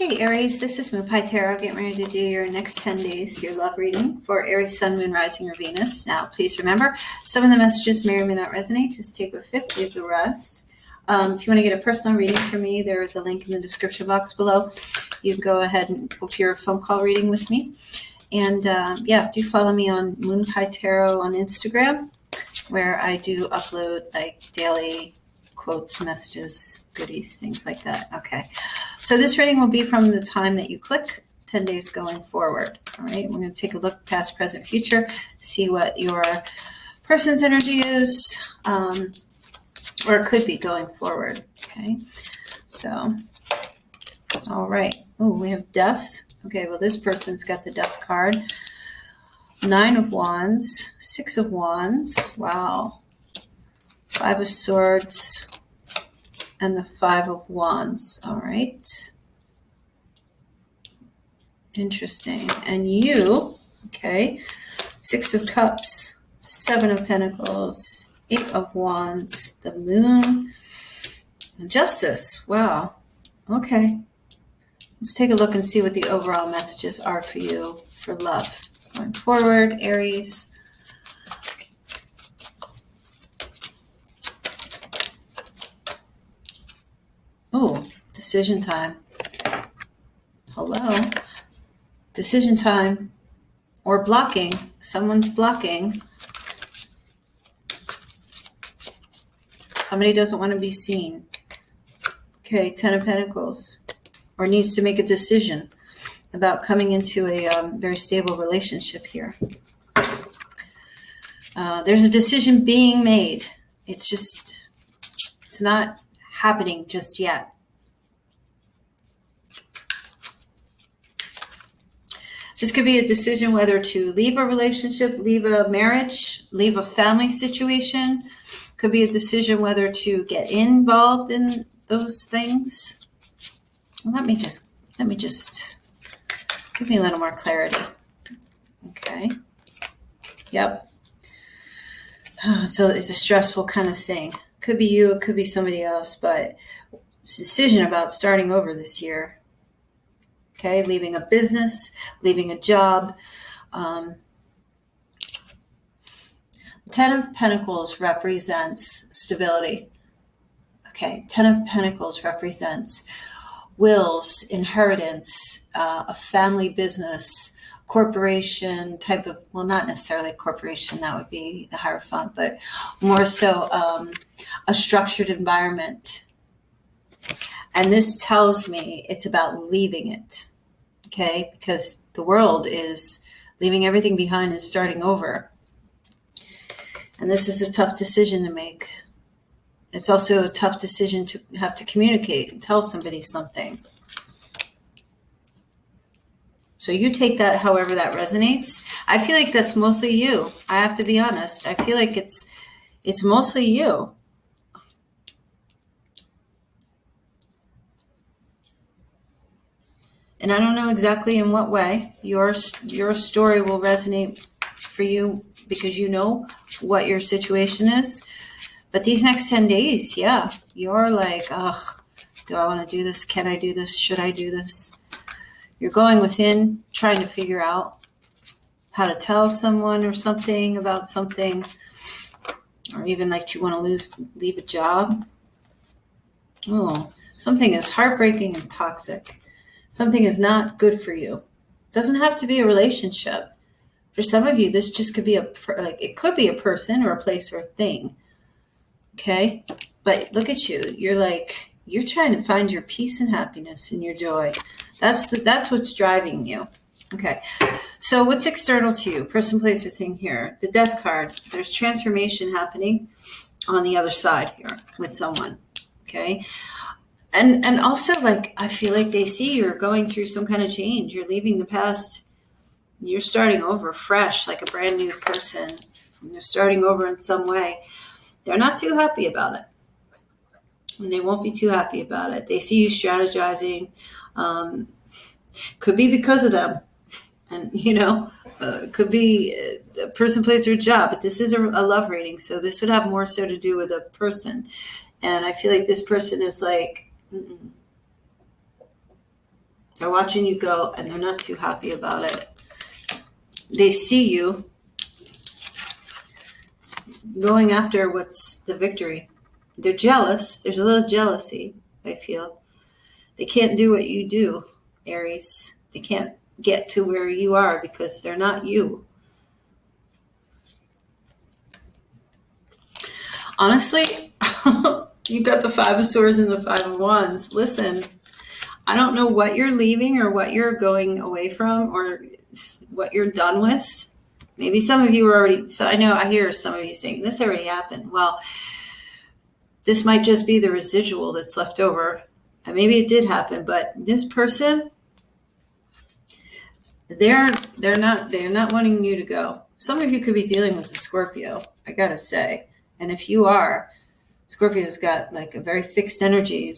Hey Aries, this is Moonpie Tarot, getting ready to do your next 10 days, your love reading for Aries, Sun, Moon, Rising, or Venus. Now, please remember, some of the messages may or may not resonate. Just take a fifth, leave the rest. If you want to get a personal reading from me, there is a link in the description box below. You can go ahead and book your phone call reading with me. And do follow me on Moonpie Tarot on Instagram, where I do upload like daily quotes, messages, goodies, things like that. Okay. So this reading will be from the time that you click, 10 days going forward. All right. We're going to take a look past, present, future, see what your person's energy is, or it could be going forward. Okay. So, all right. Oh, we have death. Okay. Well, this person's got the death card. 9 of Wands, 6 of Wands. Wow. 5 of Swords and the 5 of Wands. All right. Interesting. And you, okay, 6 of Cups, 7 of Pentacles, 8 of Wands, the Moon, and Justice. Wow. Okay. Let's take a look and see what the overall messages are for you for love. Going forward, Aries. Oh, decision time. Hello. Decision time. Or blocking. Someone's blocking. Somebody doesn't want to be seen. Okay, 10 of Pentacles. Or needs to make a decision about coming into a very stable relationship here. There's a decision being made. It's not happening just yet. This could be a decision whether to leave a relationship, leave a marriage, leave a family situation. Could be a decision whether to get involved in those things. Let me just give me a little more clarity. Okay. Yep. So it's a stressful kind of thing. Could be you, it could be somebody else, but it's a decision about starting over this year. Okay, leaving a business, leaving a job. 10 of Pentacles represents stability. Okay, 10 of Pentacles represents wills, inheritance, a family business, corporation type of, well, not necessarily a corporation, that would be the Hierophant, but more so a structured environment. And this tells me it's about leaving it, okay? Because the world is leaving everything behind and starting over. And this is a tough decision to make. It's also a tough decision to have to communicate and tell somebody something. So you take that however that resonates. I feel like that's mostly you. I have to be honest. I feel like it's mostly you. And I don't know exactly in what way your story will resonate for you because you know what your situation is. But these next 10 days, yeah, you're like, ugh, do I want to do this? Can I do this? Should I do this? You're going within, trying to figure out how to tell someone or something about something, or even like you want to leave a job. Oh, something is heartbreaking and toxic. Something is not good for you. It doesn't have to be a relationship. For some of you, this just could be it could be a person or a place or a thing. Okay? But look at you. You're trying to find your peace and happiness and your joy. That's what's driving you. Okay. So what's external to you? Person, place, or thing here. The Death card. There's transformation happening on the other side here with someone. Okay? And also, like, I feel like they see you're going through some kind of change. You're leaving the past. You're starting over fresh, like a brand new person. You're starting over in some way. They're not too happy about it. And they won't be too happy about it. They see you strategizing. Could be because of them. And, could be a person, place, or job. But this is a love reading. So this would have more so to do with a person. And I feel like this person is like, They're watching you go, and they're not too happy about it. They see you going after what's the victory. They're jealous. There's a little jealousy, I feel. They can't do what you do, Aries. They can't get to where you are because they're not you. Honestly, you got the Five of Swords and the Five of Wands. Listen, I don't know what you're leaving or what you're going away from or what you're done with. Maybe some of you are already, so I know I hear some of you saying this already happened. Well, this might just be the residual that's left over. And maybe it did happen, but this person, they're not wanting you to go. Some of you could be dealing with a Scorpio, I gotta say. And if you are, Scorpio's got like a very fixed energy.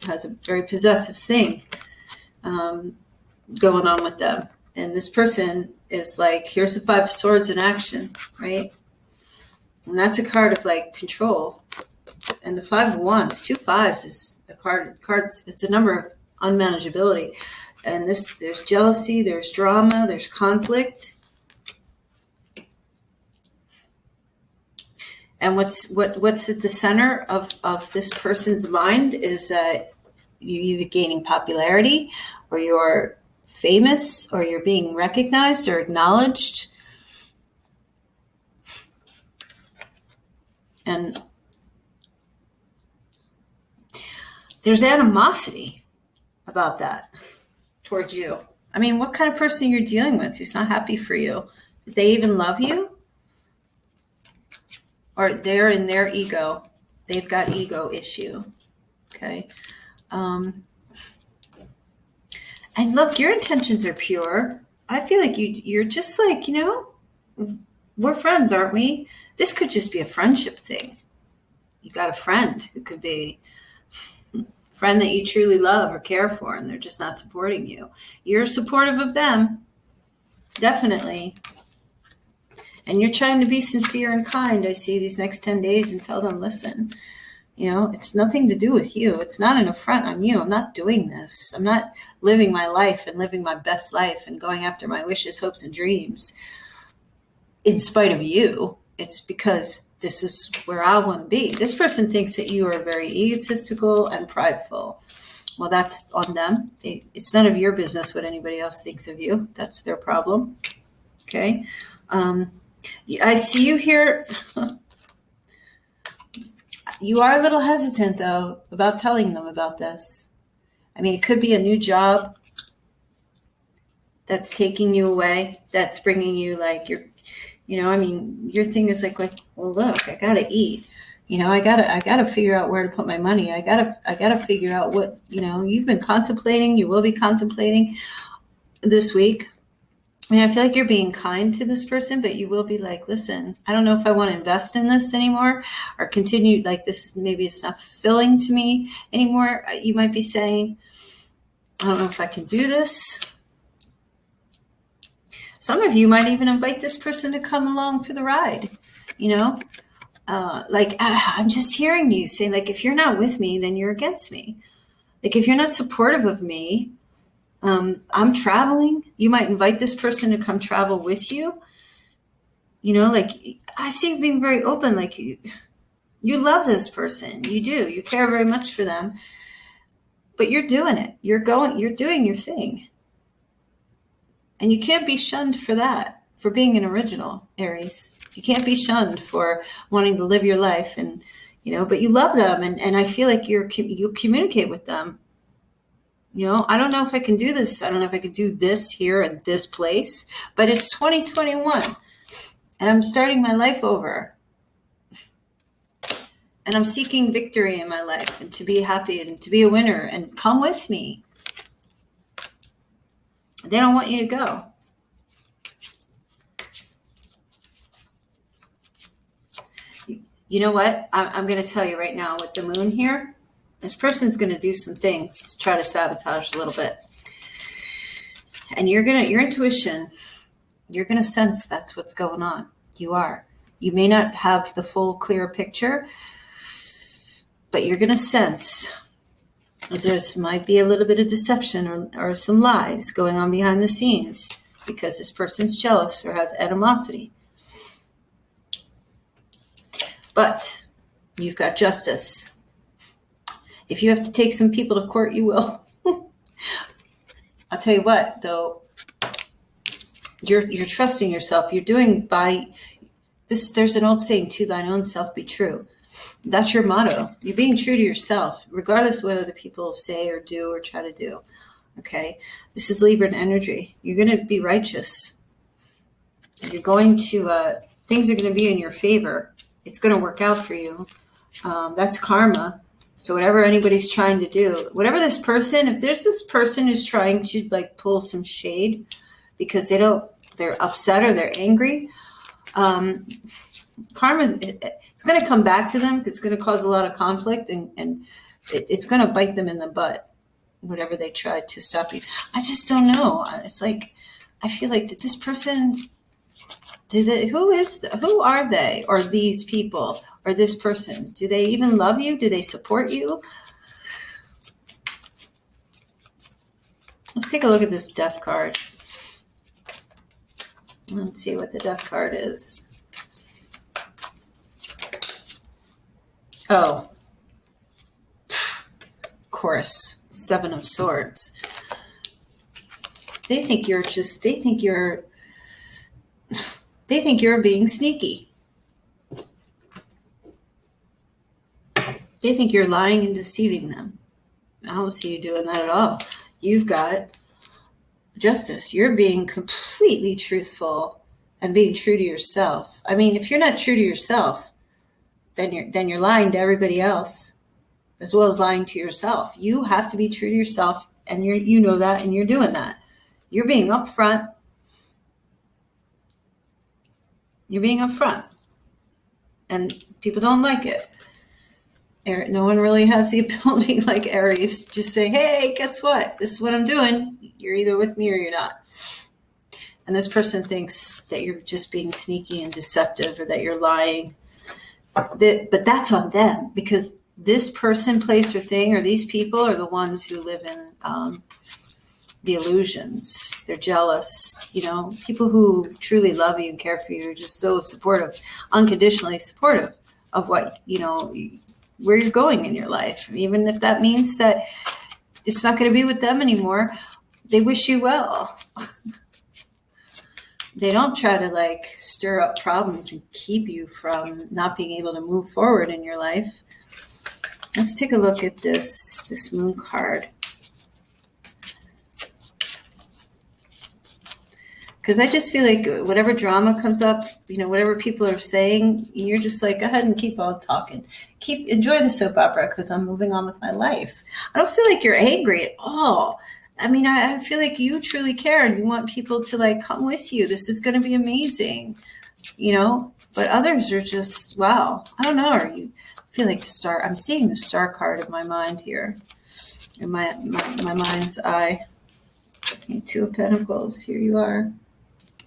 Has a very possessive thing going on with them. And this person is like, here's the Five of Swords in action, right? And that's a card of like control. And the Five of Wands, 2 5s is a cards. It's a number of unmanageability. And there's jealousy, there's drama, there's conflict. And what's at the center of this person's mind is that you're either gaining popularity or you're famous or you're being recognized or acknowledged. And there's animosity about that towards you. I mean, what kind of person you're dealing with who's not happy for you? Did they even love you? Or they're in their ego. They've got ego issue. Okay. And look, your intentions are pure. I feel like you're just like, we're friends, aren't we? This could just be a friendship thing. You got a friend who could be a friend that you truly love or care for, and they're just not supporting you. You're supportive of them. Definitely. And you're trying to be sincere and kind, I see, these next 10 days and tell them, listen, it's nothing to do with you. It's not an affront on you. I'm not doing this. I'm not living my life and living my best life and going after my wishes, hopes, and dreams in spite of you. It's because this is where I want to be. This person thinks that you are very egotistical and prideful. Well, that's on them. It's none of your business what anybody else thinks of you. That's their problem. Okay. I see you here. You are a little hesitant, though, about telling them about this. I mean, it could be a new job that's taking you away, that's bringing you like your thing is like, well, look, I gotta eat. I gotta figure out where to put my money. I gotta figure out what, you've been contemplating, you will be contemplating this week. I mean, I feel like you're being kind to this person, but you will be like, listen, I don't know if I want to invest in this anymore or continue like this. Maybe it's not fulfilling to me anymore. You might be saying, I don't know if I can do this. Some of you might even invite this person to come along for the ride, I'm just hearing you saying, like, if you're not with me, then you're against me. Like, if you're not supportive of me, I'm traveling. You might invite this person to come travel with you. I see you being very open. Like you love this person. You do. You care very much for them. But you're doing it. You're doing your thing. And you can't be shunned for that, for being an original, Aries. You can't be shunned for wanting to live your life and, but you love them. And I feel like you communicate with them. I don't know if I can do this. I don't know if I can do this here at this place, but it's 2021 and I'm starting my life over and I'm seeking victory in my life and to be happy and to be a winner and come with me. They don't want you to go. You know what? I'm going to tell you right now with the moon here. This person's going to do some things to try to sabotage a little bit. And your intuition, you're going to sense that's what's going on. You are. You may not have the full clear picture, but you're going to sense There might be a little bit of deception or some lies going on behind the scenes because this person's jealous or has animosity. But you've got justice. If you have to take some people to court, you will. I'll tell you what, though, you're trusting yourself. You're doing by this. There's an old saying, to thine own self be true. That's your motto. You're being true to yourself, regardless of what other people say or do or try to do. Okay? This is Libra energy. You're going to be righteous. You're going to, things are going to be in your favor. It's going to work out for you. That's karma. So whatever anybody's trying to do, whatever this person, if there's this person who's trying to like pull some shade because they're upset or they're angry, karma, it's going to come back to them because it's going to cause a lot of conflict and it's going to bite them in the butt, whatever they tried to stop you. I just don't know. It's like, I feel like that this person, who are they, or these people, or this person? Do they even love you? Do they support you? Let's take a look at this death card. Let's see what the death card is. Oh, of course, Seven of Swords. They think you're being sneaky. They think you're lying and deceiving them. I don't see you doing that at all. You've got justice. You're being completely truthful and being true to yourself. I mean, if you're not true to yourself, then you're lying to everybody else, as well as lying to yourself. You have to be true to yourself, and you know that, and you're doing that. You're being upfront. You're being upfront, and people don't like it. No one really has the ability, like Aries, just say, hey, guess what? This is what I'm doing. You're either with me or you're not. And this person thinks that you're just being sneaky and deceptive or that you're lying. But that's on them, because this person, place, or thing, or these people are the ones who live in the illusions. They're jealous. People who truly love you and care for you are just so supportive, unconditionally supportive of what, where you're going in your life. Even if that means that it's not going to be with them anymore, they wish you well. They don't try to stir up problems and keep you from not being able to move forward in your life. Let's take a look at this moon card. Because I just feel like whatever drama comes up, whatever people are saying, you're just like, go ahead and keep on talking. Enjoy the soap opera, because I'm moving on with my life. I don't feel like you're angry at all. I mean, I feel like you truly care and you want people to come with you. This is going to be amazing, but others are just, wow. I don't know. Or you feel like the star. I'm seeing the star card in my mind here, in my mind's eye. Two of Pentacles. Here you are.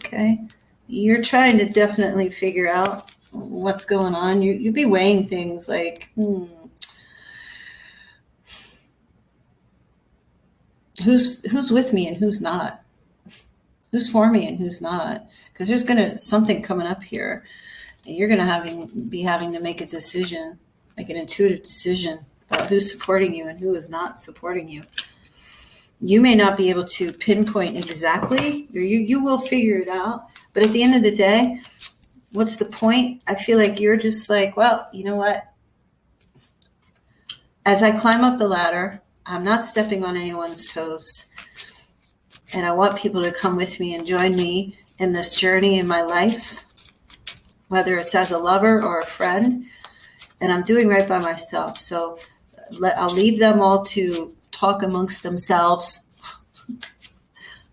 Okay. You're trying to definitely figure out what's going on. You'd be weighing things like, who's with me and who's not? Who's for me and who's not? Because there's something coming up here, and you're gonna be having to make a decision, like an intuitive decision about who's supporting you and who is not supporting you. You may not be able to pinpoint exactly, or you will figure it out. But at the end of the day, what's the point? I feel like you're just like, well, you know what? As I climb up the ladder, I'm not stepping on anyone's toes. And I want people to come with me and join me in this journey in my life, whether it's as a lover or a friend. And I'm doing right by myself. So I'll leave them all to talk amongst themselves.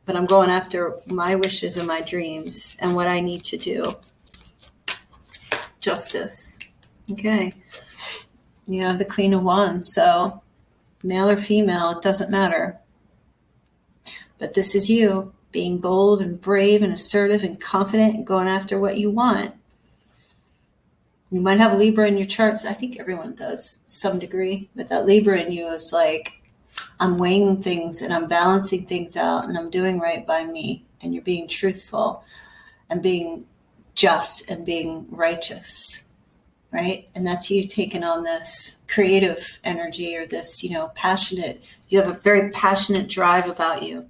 But I'm going after my wishes and my dreams and what I need to do. Justice. Okay. You have the Queen of Wands. So male or female, it doesn't matter. But this is you being bold and brave and assertive and confident and going after what you want. You might have Libra in your charts. I think everyone does to some degree. But that Libra in you is like, I'm weighing things and I'm balancing things out and I'm doing right by me. And you're being truthful and being just and being righteous, right? And that's you taking on this creative energy or this, passionate, you have a very passionate drive about you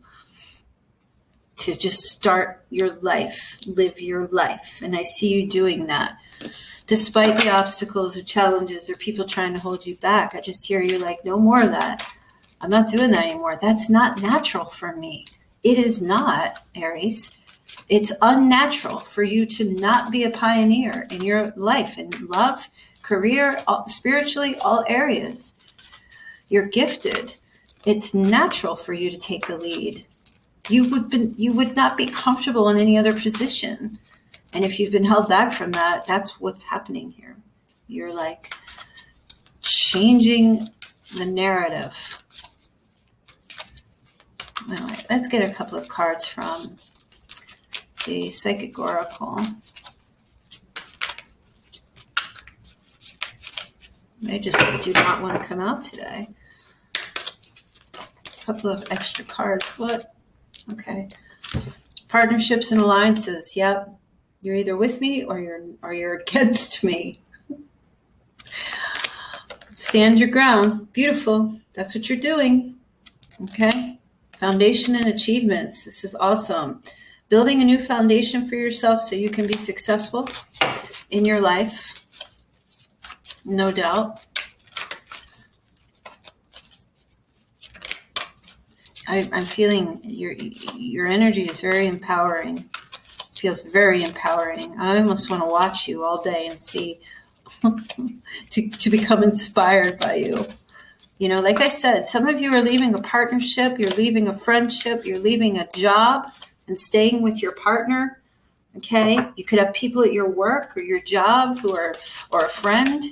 to just start your life, live your life. And I see you doing that. Despite the obstacles or challenges or people trying to hold you back, I just hear you like, no more of that. I'm not doing that anymore. That's not natural for me. It is not, Aries. It's unnatural for you to not be a pioneer in your life, in love, career, spiritually, all areas. You're gifted. It's natural for you to take the lead. You would not be comfortable in any other position. And if you've been held back from that, that's what's happening here. You're like changing the narrative. All right, let's get a couple of cards from the Psychic Oracle. They just do not want to come out today. A couple of extra cards. What? Okay. Partnerships and alliances. Yep. You're either with me or you're against me. Stand your ground. Beautiful. That's what you're doing. Okay. Foundation and achievements. This is awesome. Building a new foundation for yourself so you can be successful in your life. No doubt. I'm feeling your energy is very empowering. It feels very empowering. I almost want to watch you all day and see to become inspired by you. Like I said, some of you are leaving a partnership, you're leaving a friendship, you're leaving a job and staying with your partner. Okay, you could have people at your work or your job or a friend,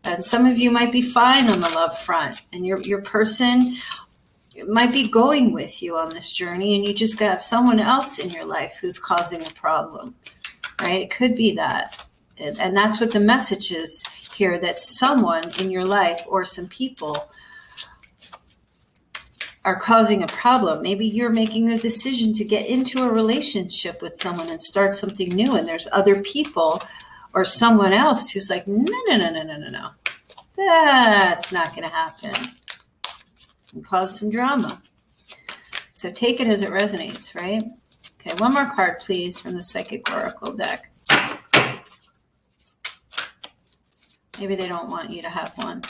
and some of you might be fine on the love front, and your person might be going with you on this journey, and you just have someone else in your life who's causing a problem, right? It could be that, and that's what the message is here, that someone in your life or some people are causing a problem. Maybe you're making the decision to get into a relationship with someone and start something new, and there's other people or someone else who's like, no, that's not going to happen, and cause some drama. So take it as it resonates, right? Okay, one more card, please, from the Psychic Oracle deck. Maybe they don't want you to have one.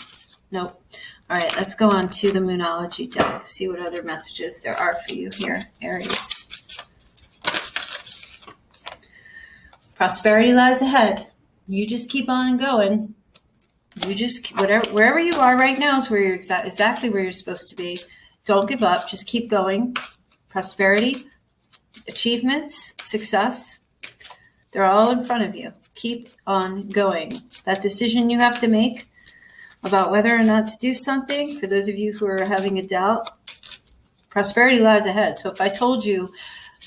Nope. All right, let's go on to the Moonology deck. See what other messages there are for you here, Aries. Prosperity lies ahead. You just keep on going. You just, wherever you are right now is where you're exactly where you're supposed to be. Don't give up. Just keep going. Prosperity, achievements, success, they're all in front of you. Keep on going. That decision you have to make about whether or not to do something, for those of you who are having a doubt, prosperity lies ahead. So if I told you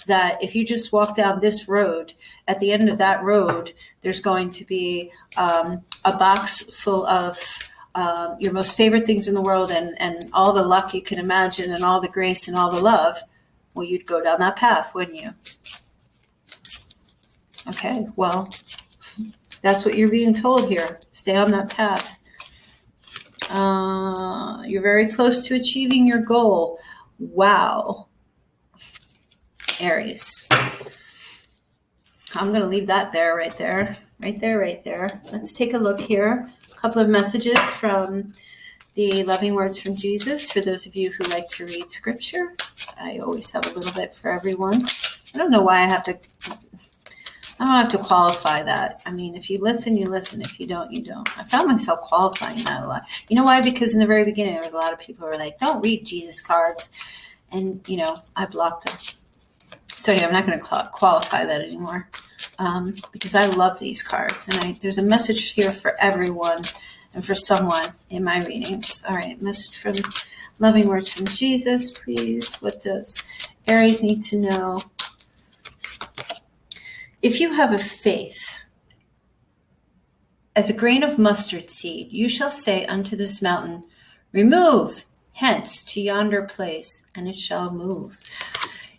that if you just walk down this road, at the end of that road, there's going to be a box full of your most favorite things in the world and all the luck you can imagine and all the grace and all the love, well, you'd go down that path, wouldn't you? Okay, well, that's what you're being told here. Stay on that path. You're very close to achieving your goal. Wow. Aries. I'm going to leave that there, right there. Let's take a look here. A couple of messages from the Loving Words from Jesus for those of you who like to read scripture. I always have a little bit for everyone. I don't know why I don't have to qualify that. I mean, if you listen, you listen. If you don't, you don't. I found myself qualifying that a lot. You know why? Because in the very beginning, there was a lot of people who were like, don't read Jesus cards. And, I blocked them. So anyway, I'm not going to qualify that anymore because I love these cards. And there's a message here for everyone and for someone in my readings. All right, message from Loving Words from Jesus, please. What does Aries need to know? If you have a faith as a grain of mustard seed, you shall say unto this mountain, remove hence to yonder place, and it shall move.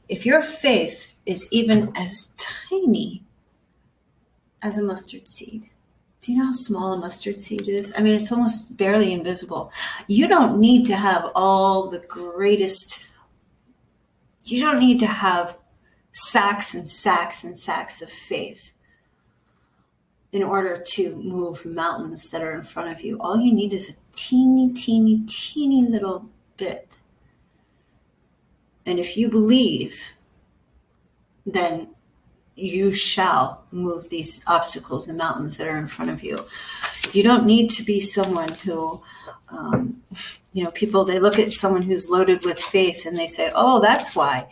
If your faith is even as tiny as a mustard seed, do you know how small a mustard seed is? I mean, it's almost barely invisible. You don't need to have all the greatest, you don't need to have sacks and sacks and sacks of faith in order to move mountains that are in front of you. All you need is a teeny, teeny, teeny little bit. And if you believe, then you shall move these obstacles and mountains that are in front of you. You don't need to be someone who, people, they look at someone who's loaded with faith and they say, oh, that's why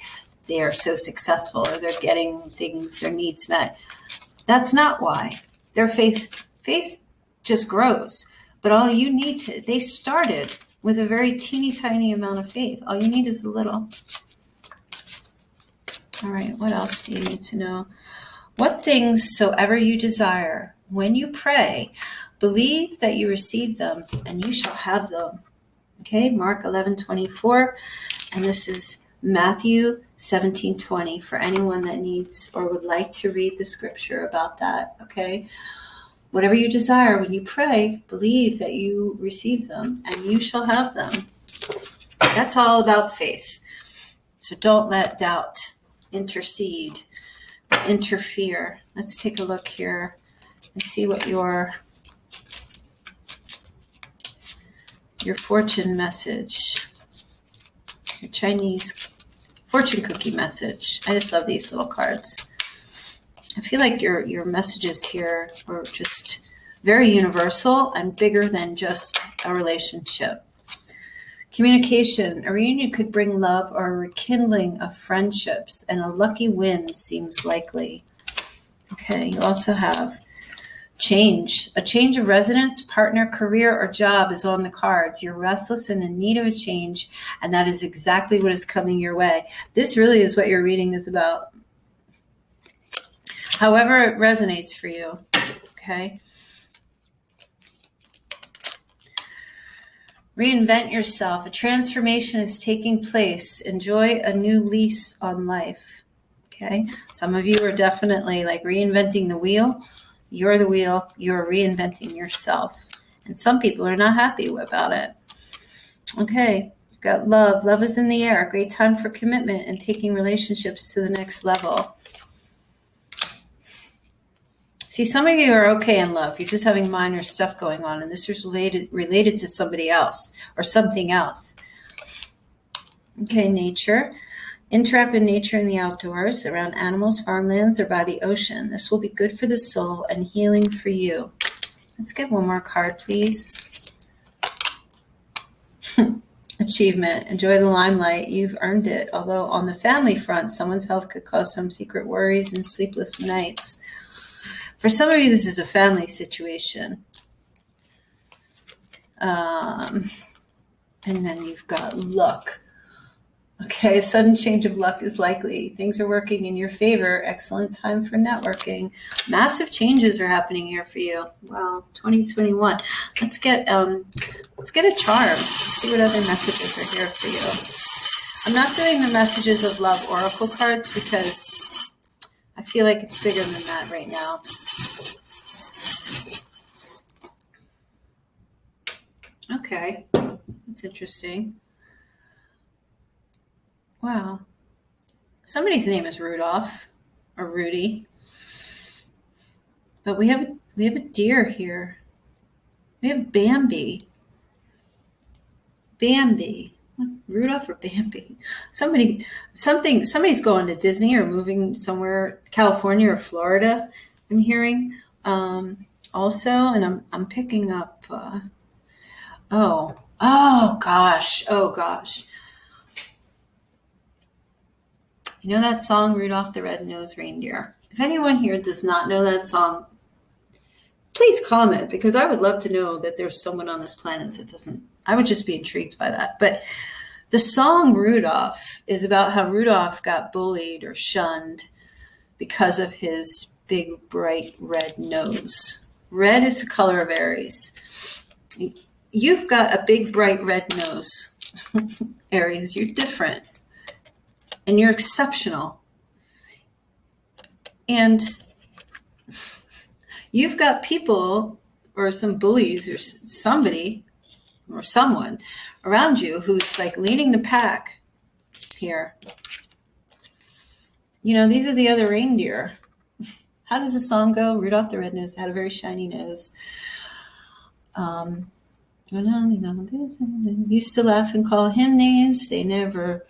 they are so successful, or they're getting things, their needs met. That's not why. Their faith just grows. But all you need to, they started with a very teeny tiny amount of faith. All you need is a little. All right, what else do you need to know? What things soever you desire, when you pray, believe that you receive them, and you shall have them. Okay, Mark 11:24, and this is Matthew 17:20 for anyone that needs or would like to read the scripture about that. Okay, whatever you desire, when you pray, believe that you receive them, and you shall have them. That's all about faith. So don't let doubt intercede, interfere. Let's take a look here and see what your fortune message, your Chinese fortune cookie message. I just love these little cards. I feel like your messages here are just very universal and bigger than just a relationship. Communication. A reunion could bring love or a rekindling of friendships, and a lucky win seems likely. Okay, you also have change. A change of residence, partner, career, or job is on the cards. You're restless and in need of a change, and that is exactly what is coming your way. This really is what your reading is about. However it resonates for you, okay? Reinvent yourself. A transformation is taking place. Enjoy a new lease on life. Okay. Some of you are definitely like reinventing the wheel. You're the wheel. You're reinventing yourself. And some people are not happy about it. Okay. You've got love. Love is in the air. A great time for commitment and taking relationships to the next level. See, some of you are okay in love. You're just having minor stuff going on, and this is related to somebody else or something else. Okay, nature. Interact with nature in the outdoors, around animals, farmlands, or by the ocean. This will be good for the soul and healing for you. Let's get one more card, please. Achievement. Enjoy the limelight. You've earned it. Although on the family front, someone's health could cause some secret worries and sleepless nights. For some of you, this is a family situation. And then you've got luck. Okay, a sudden change of luck is likely. Things are working in your favor. Excellent time for networking. Massive changes are happening here for you. Wow, 2021. Let's get a charm. Let's see what other messages are here for you. I'm not doing the messages of love oracle cards because I feel like it's bigger than that right now. Okay, that's interesting. Wow. Somebody's name is Rudolph or Rudy. But we have a deer here. We have Bambi. Bambi. What's Rudolph or Bambi? Somebody's going to Disney or moving somewhere, California or Florida, I'm hearing. Also, and I'm picking up oh gosh. You know that song, Rudolph the Red-Nosed Reindeer? If anyone here does not know that song, please comment, because I would love to know that there's someone on this planet that doesn't. I would just be intrigued by that. But the song Rudolph is about how Rudolph got bullied or shunned because of his big, bright red nose. Red is the color of Aries. You've got a big, bright red nose. Aries, you're different and you're exceptional. And you've got people or some bullies or somebody or someone around you who's like leading the pack here. You know, these are the other reindeer. How does the song go? Rudolph the Red-Nosed had a very shiny nose. Used to laugh and call him names. They never,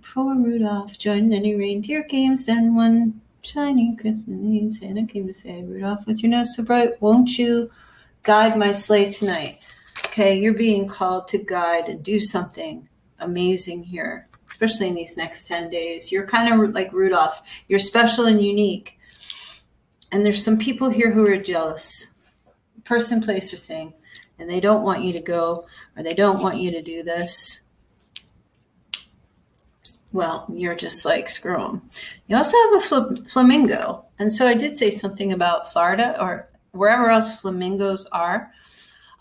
poor Rudolph, joined any reindeer games. Then one shiny Christmas Eve, Santa came to say, Rudolph, with your nose so bright, won't you guide my sleigh tonight? Okay, you're being called to guide and do something amazing here, especially in these next 10 days. You're kind of like Rudolph. You're special and unique. And there's some people here who are jealous. Person, place, or thing. And they don't want you to go, or they don't want you to do this. Well, you're just like, screw them. You also have a flamingo. And so I did say something about Florida or wherever else flamingos are.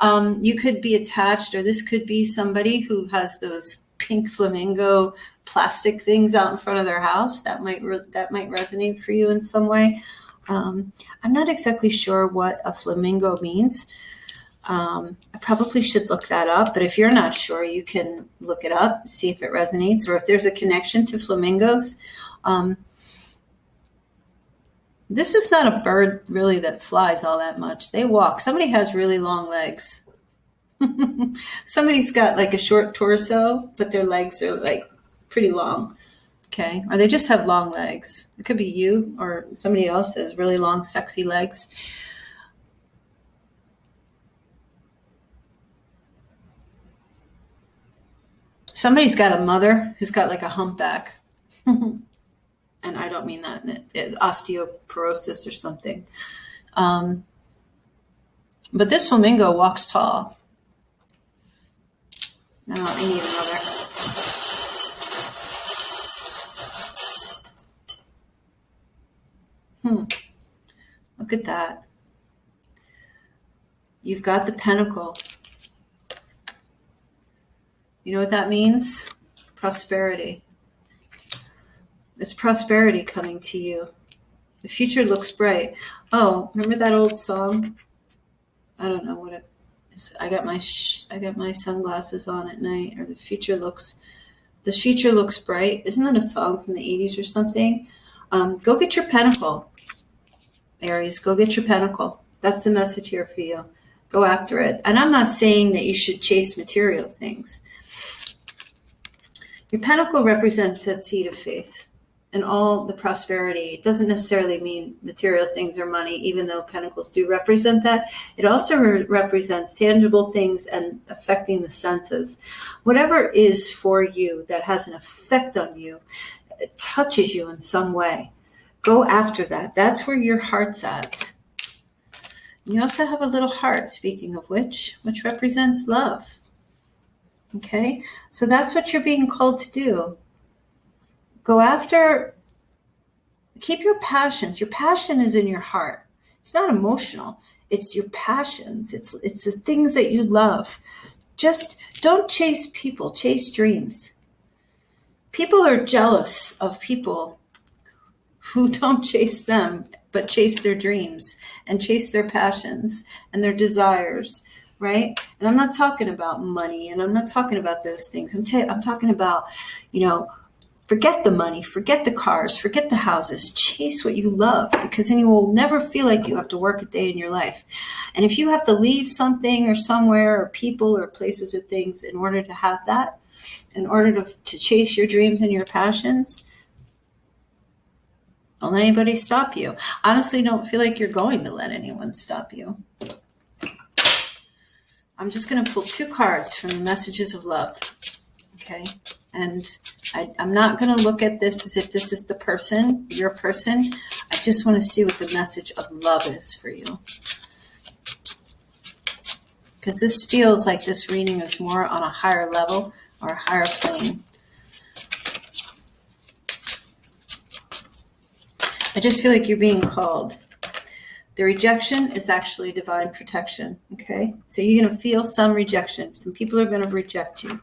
You could be attached, or this could be somebody who has those pink flamingo plastic things out in front of their house. That might resonate for you in some way. I'm not exactly sure what a flamingo means. I probably should look that up, but if you're not sure, you can look it up, see if it resonates, or if there's a connection to flamingos. This is not a bird really that flies all that much. They walk. Somebody has really long legs. Somebody's got like a short torso, but their legs are like pretty long. Okay. Or they just have long legs. It could be you or somebody else has really long, sexy legs. Somebody's got a mother who's got like a humpback. And I don't mean that. It's osteoporosis or something. But this flamingo walks tall. No, I need another. Look at that. You've got the pentacle. You know what that means? Prosperity. It's prosperity coming to you. The future looks bright. Oh, remember that old song? I don't know what it is. I got my sunglasses on at night. Or the future looks bright. Isn't that a song from the 80s or something? Go get your pentacle, Aries. Go get your pentacle. That's the message here for you. Go after it. And I'm not saying that you should chase material things. Your pentacle represents that seed of faith and all the prosperity. It doesn't necessarily mean material things or money, even though pentacles do represent that. It also represents tangible things and affecting the senses. Whatever is for you that has an effect on you, it touches you in some way. Go after that. That's where your heart's at. You also have a little heart, speaking of which represents love. Okay, so that's what you're being called to do. Go after, keep your passions. Your passion is in your heart. It's not emotional. It's your passions. It's the things that you love. Just don't chase people, chase dreams. People are jealous of people who don't chase them, but chase their dreams and chase their passions and their desires. Right? And I'm not talking about money and I'm not talking about those things. I'm talking about, forget the money, forget the cars, forget the houses, chase what you love, because then you will never feel like you have to work a day in your life. And if you have to leave something or somewhere or people or places or things in order to have that, in order to chase your dreams and your passions, don't let anybody stop you. Honestly, don't feel like you're going to let anyone stop you. I'm just going to pull 2 cards from the messages of love. Okay. And I'm not going to look at this as if this is the person, your person. I just want to see what the message of love is for you. Because this feels like this reading is more on a higher level or a higher plane. I just feel like you're being called. The rejection is actually divine protection, okay? So you're going to feel some rejection. Some people are going to reject you,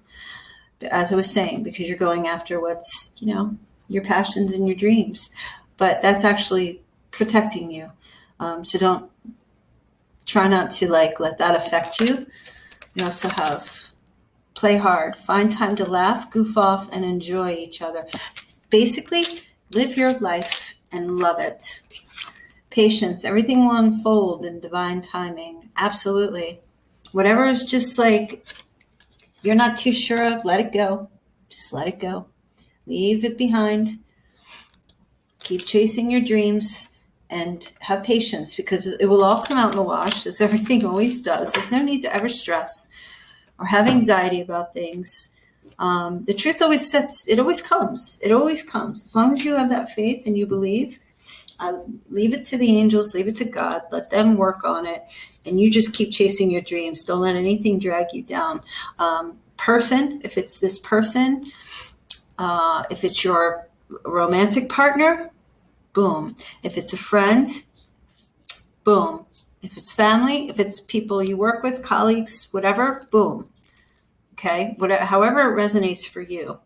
as I was saying, because you're going after what's, your passions and your dreams. But that's actually protecting you. So try not to let that affect you. You also have play hard, find time to laugh, goof off, and enjoy each other. Basically, live your life and love it. Patience, everything will unfold in divine timing. Absolutely. Whatever is just you're not too sure of, let it go. Just let it go. Leave it behind. Keep chasing your dreams and have patience, because it will all come out in the wash, as everything always does. There's no need to ever stress or have anxiety about things. The truth always comes. It always comes. As long as you have that faith and you believe, leave it to the angels, leave it to God, let them work on it, and you just keep chasing your dreams. Don't let anything drag you down. If it's this person, if it's your romantic partner, boom. If it's a friend, boom. If it's family, if it's people you work with, colleagues, whatever, boom. Okay, however it resonates for you.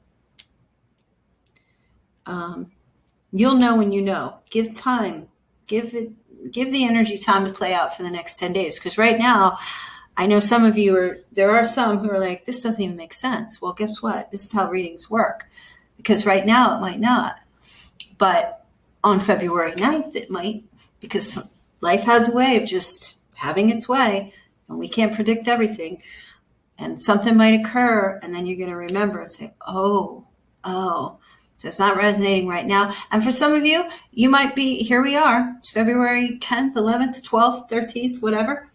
You'll know when you know. Give time. Give the energy time to play out for the next 10 days. Because right now, I know there are some who are like, this doesn't even make sense. Well, guess what? This is how readings work. Because right now it might not. But on February 9th, it might. Because life has a way of just having its way. And we can't predict everything. And something might occur, and then you're going to remember and say, oh. So it's not resonating right now. And for some of you, you might be, here we are. It's February 10th, 11th, 12th, 13th, whatever.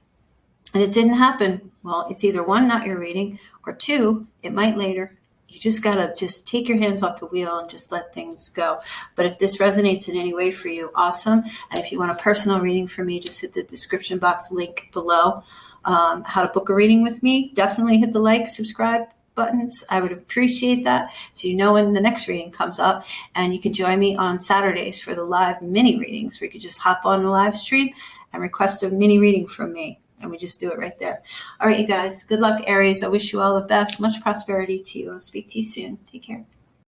And it didn't happen. Well, it's either one, not your reading, or two, it might later. You just got to just take your hands off the wheel and just let things go. But if this resonates in any way for you, awesome. And if you want a personal reading from me, just hit the description box link below. How to book a reading with me, definitely hit the subscribe buttons. I would appreciate that, so you know when the next reading comes up. And you can join me on Saturdays for the live mini readings, where you could just hop on the live stream and request a mini reading from me, and we just do it right there. All right, you guys, good luck, Aries. I wish you all the best. Much prosperity to you. I'll speak to you soon. Take care.